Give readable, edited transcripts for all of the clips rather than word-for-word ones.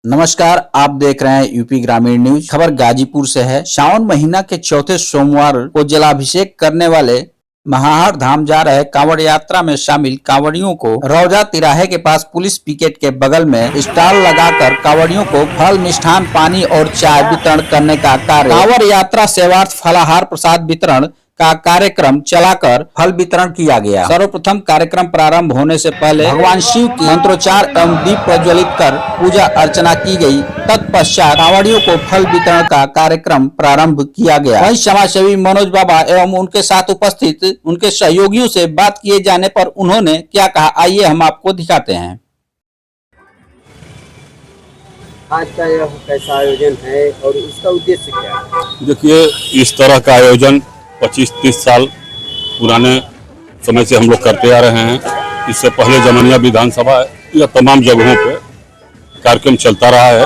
नमस्कार, आप देख रहे हैं यूपी ग्रामीण न्यूज। खबर गाजीपुर से है। श्रावण महीना के चौथे सोमवार को जलाभिषेक करने वाले महाहार धाम जा रहे कांवड़ यात्रा में शामिल कांवड़ियों को रौजा तिराहे के पास पुलिस पिकेट के बगल में स्टॉल लगाकर कांवड़ियों को फल, मिष्ठान, पानी और चाय वितरण करने का कार्य कांवड़ यात्रा सेवार्थ फलाहार प्रसाद वितरण का कार्यक्रम चलाकर फल वितरण किया गया। सर्वप्रथम कार्यक्रम प्रारंभ होने से पहले भगवान शिव की मंत्रोच्चार एवं दीप प्रज्वलित कर पूजा अर्चना की गई। तत्पश्चात कांवड़ियों को फल वितरण का कार्यक्रम प्रारंभ किया गया। वहीं समाजसेवी मनोज बाबा एवं उनके साथ उपस्थित उनके सहयोगियों से बात किए जाने पर उन्होंने क्या कहा, आइए हम आपको दिखाते हैं। आज का यह कैसा आयोजन है और इसका उद्देश्य क्या है? देखिए, इस तरह का आयोजन 25-30 साल पुराने समय से हम लोग करते आ रहे हैं। इससे पहले जमनिया विधानसभा या तमाम जगहों पे कार्यक्रम चलता रहा है।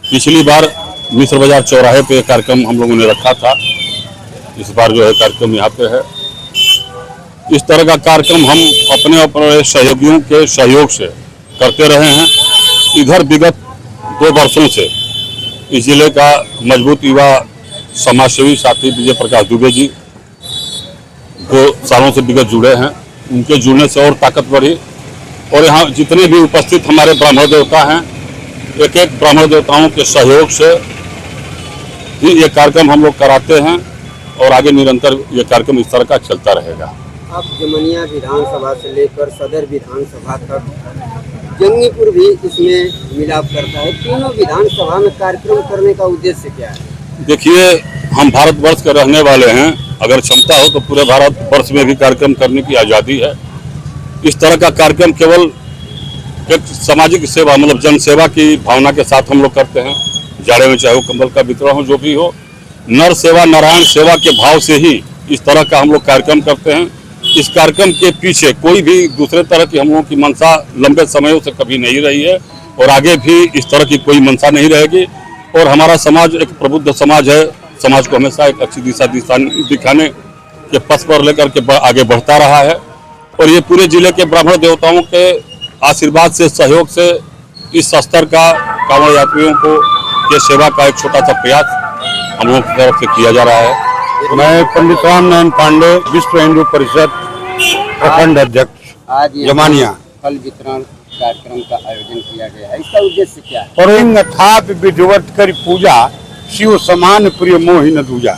पिछली बार मिश्र बाजार चौराहे पे कार्यक्रम हम लोगों ने रखा था। इस बार जो है कार्यक्रम यहाँ पे है। इस तरह का कार्यक्रम हम अपने सहयोगियों के सहयोग से करते रहे हैं। इधर विगत 2 वर्षों से इस जिले का मजबूत युवा समाजसेवी साथी विजय प्रकाश दुबे जी 2 सालों से विगत जुड़े हैं। उनके जुड़ने से और ताकत बढ़ी और यहाँ जितने भी उपस्थित हमारे ब्राह्मण देवता हैं, एक ब्राह्मण देवताओं के सहयोग से ही ये कार्यक्रम हम लोग कराते हैं और आगे निरंतर ये कार्यक्रम इस तरह का चलता रहेगा। अब जमनिया विधानसभा से लेकर सदर विधानसभा तक जंगीपुर भी इसमें मिलाप करता है। तीनों विधानसभा में कार्यक्रम करने का उद्देश्य क्या है? देखिए, हम भारतवर्ष के रहने वाले हैं। अगर क्षमता हो तो पूरे भारतवर्ष में भी कार्यक्रम करने की आज़ादी है। इस तरह का कार्यक्रम केवल एक सामाजिक सेवा मतलब जन सेवा की भावना के साथ हम लोग करते हैं। जाड़े में चाहे वो कंबल का वितरण हो, जो भी हो, नर सेवा नारायण सेवा के भाव से ही इस तरह का हम लोग कार्यक्रम करते हैं। इस कार्यक्रम के पीछे कोई भी दूसरे तरह की हम लोगों की मंशा लंबे समयों से कभी नहीं रही है और आगे भी इस तरह की कोई मंशा नहीं रहेगी। और हमारा समाज एक प्रबुद्ध समाज है। समाज को हमेशा एक अच्छी दिशा दिखाने के पथ पर लेकर के आगे बढ़ता रहा है और ये पूरे जिले के ब्राह्मण देवताओं के आशीर्वाद से, सहयोग से इस स्तर का कांवड़ यात्रियों को के सेवा का एक छोटा सा प्रयास हम लोगों की तरफ से किया जा रहा है। मैं पंडित राम नारायण पांडे, विश्व हिंदू परिषद प्रखंड अध्यक्ष, जमानिया। फल वितरण कार्यक्रम का आयोजन किया गया है। इसका उद्देश्य क्या है? और अथाप विधिवत कर पूजा शिव समान प्रिय मोहि न दूजा।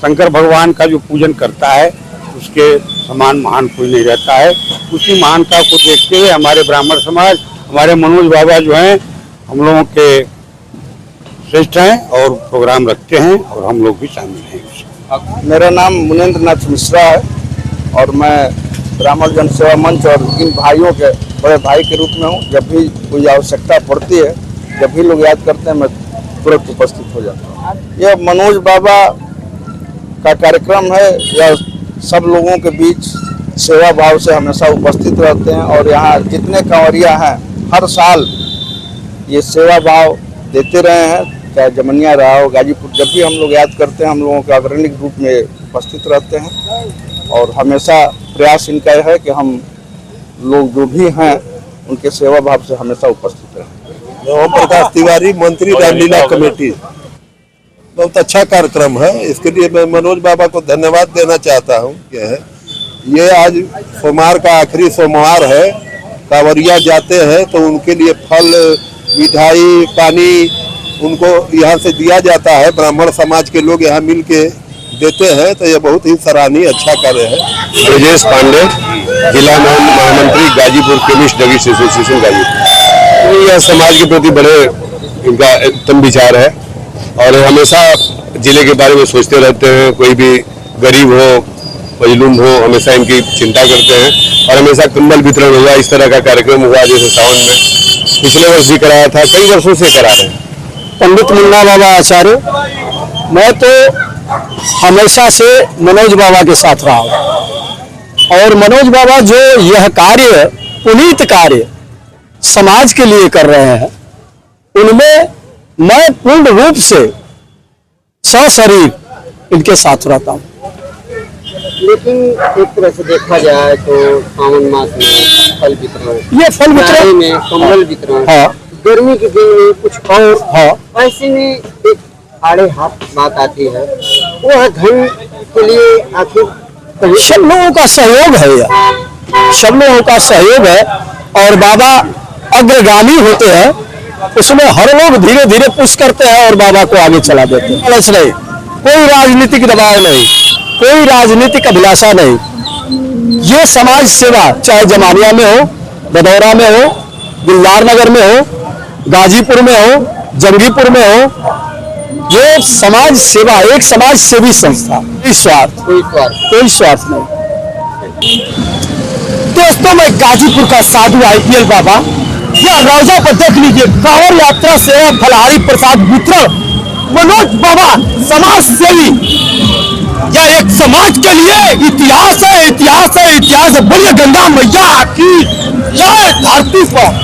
शंकर भगवान का जो पूजन करता है उसके समान महान कोई नहीं रहता है। उसी महानता को देखते हुए हमारे ब्राह्मण समाज, हमारे मनोज बाबा जो हैं, हम लोगों के श्रेष्ठ हैं और प्रोग्राम रखते हैं और हम लोग भी शामिल हैं। मेरा नाम मुनेन्द्र नाथ मिश्रा है और मैं ब्राह्मण जन सेवा मंच और इन भाइयों के बड़े भाई के रूप में हूँ। जब भी कोई आवश्यकता पड़ती है, जब भी लोग याद करते हैं, मैं तुरंत उपस्थित हो जाता हूँ। यह मनोज बाबा का कार्यक्रम है। यह सब लोगों के बीच सेवा भाव से हमेशा उपस्थित रहते हैं और यहाँ जितने कांवरिया हैं हर साल ये सेवा भाव देते रहे हैं। चाहे जमनिया रहा हो, गाजीपुर, जब भी हम लोग याद करते हैं, हम लोगों के अग्रणी रूप में उपस्थित रहते हैं और हमेशा प्रयास इनका है कि हम लोग जो भी हैं उनके सेवा भाव से हमेशा उपस्थित रहें। ओम प्रकाश तिवारी, मंत्री रामलीला कमेटी। बहुत अच्छा कार्यक्रम है। इसके लिए मैं मनोज बाबा को धन्यवाद देना चाहता हूँ। क्या है ये, आज सोमवार का आखिरी सोमवार है। कांवरिया जाते हैं तो उनके लिए फल, मिठाई, पानी उनको यहाँ से दिया जाता है। ब्राह्मण समाज के लोग यहाँ मिल के देते हैं, तो ये बहुत ही सराहनीय अच्छा कार्य है। ब्रजेश पांडे, जिला महामंत्री Ghazipur chemist druggist association Ghazipur. यह समाज के प्रति बड़े इनका उत्तम विचार है और हमेशा जिले के बारे में सोचते रहते हैं। कोई भी गरीब हो, मजलूम हो, हमेशा इनकी चिंता करते हैं और हमेशा कंबल वितरण हुआ, इस तरह का कार्यक्रम हुआ। जैसे सावन में पिछले वर्ष भी कराया था, कई वर्षों से करा रहे हैं। पंडित मुन्ना बाबा आचार्य। मैं तो हमेशा से मनोज बाबा के साथ रहा हूँ और मनोज बाबा जो यह कार्य, पुनीत कार्य समाज के लिए कर रहे हैं, उनमें मैं पूर्ण रूप से सशरीर इनके साथ रहता हूँ। लेकिन एक तरह से देखा जाए तो सावन मास में फल वितरण, ये फल वितरण में कंबल वितरण, हाँ, गर्मी के दिन में कुछ और। हाँ। ऐसे में एक आड़े हाथ बात आती है, वह धन के लिए आखिर सब लोगों का सहयोग है, यह सब लोगों का सहयोग है और बाबा अग्रगामी होते हैं, उसमें हर लोग धीरे धीरे पुश करते हैं और बाबा को आगे चला देते हैं। लालच नहीं, कोई राजनीतिक दबाव नहीं, कोई राजनीतिक अभिलाषा नहीं। ये समाज सेवा चाहे जमानिया में हो, भदौरा में हो, दिलदार नगर में हो, गाजीपुर में हो, जंगीपुर में हो, ये समाज सेवा एक समाज सेवी संस्था, कोई स्वार्थ नहीं। दोस्तों, मैं गाजीपुर का साधु आईपीएल बाबा, यह रौजा पर देख लीजिए, कांवड़ यात्रा सेवा फलहारी प्रसाद वितरण मनोज बाबा समाज सेवी। यह एक समाज के लिए इतिहास है, इतिहास है, इतिहास है। बोलिए गंगा मैया की जय। धरती पर